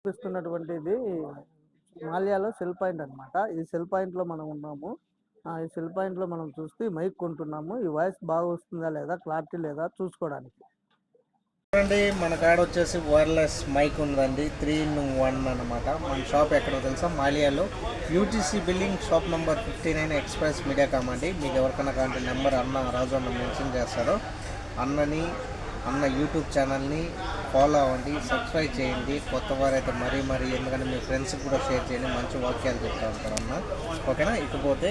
చూపిస్తున్నటువంటిది మాల్యాలో cell point అనమాట. ఈ cell పాయింట్లో మనం ఉన్నాము. ఈ సెల్ పాయింట్లో మనం చూస్తే మైక్ కొంటున్నాము. ఈ వాయిస్ బాగా వస్తుందా లేదా, క్లారిటీ లేదా చూసుకోవడానికి. చూడండి, మన కాడ వచ్చేసి వైర్లెస్ మైక్ ఉందండి. 3-in-1 అనమాట. మన షాప్ ఎక్కడో తెలుసా, మాలియాలో UTC building, shop number 59, Express Mediacom అండి. మీకు ఎవరికైనా కాంటే నెంబర్ రాజు అన్న మెన్షన్ చేస్తారో, అన్న యూట్యూబ్ ఛానల్ని ఫాలో అవ్వండి, సబ్స్క్రైబ్ చేయండి. కొత్త వారైతే మరీ ఎందుకంటే మీ ఫ్రెండ్స్కి కూడా షేర్ చేయండి, మంచి వాక్యాలు చెప్తా ఉంటారు అన్న. ఓకేనా. ఇకపోతే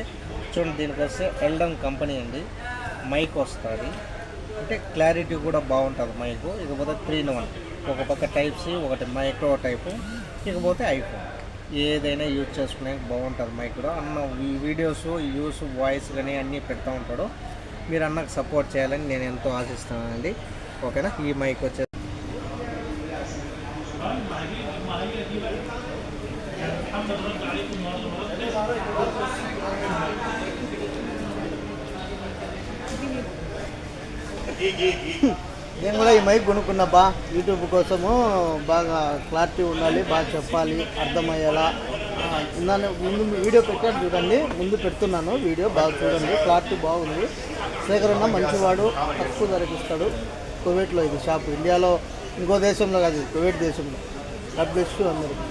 చూడండి, దీనికి వస్తే ఎల్డన్ కంపెనీ అండి. మైక్ వస్తుంది, అంటే క్లారిటీ కూడా బాగుంటుంది మైకు. ఇకపోతే 3-in-1, ఒక పక్క టైప్ సి, ఒకటి మైక్రో టైపు. ఇకపోతే ఐఫోన్, ఏదైనా యూజ్ చేసుకునే బాగుంటుంది మైక్ కూడా. అన్న ఈ వీడియోస్ యూస్ వాయిస్ కానీ అన్నీ పెడతా ఉంటాడు. మీరు అన్నకు సపోర్ట్ చేయాలని నేను ఎంతో ఆశిస్తున్నానండి. ఓకేనా. ఈ మైక్ వచ్చేసి నేను కూడా ఈ మైక్ కొనుక్కున్నా యూట్యూబ్ కోసము. బాగా క్లారిటీ ఉండాలి, బాగా చెప్పాలి, అర్థమయ్యేలా. ముందు వీడియో పెట్టాను చూడండి, ముందు పెడుతున్నాను వీడియో, బాగా చూడండి, క్లారిటీ బాగుంది. శేఖరన్న మంచివాడు, తక్కువ ధరకిస్తాడు. కువైట్లో ఇది షాప్, ఇండియాలో ఇంకో దేశంలో కాదు, కువైట్ దేశంలో. God bless you అందరికీ.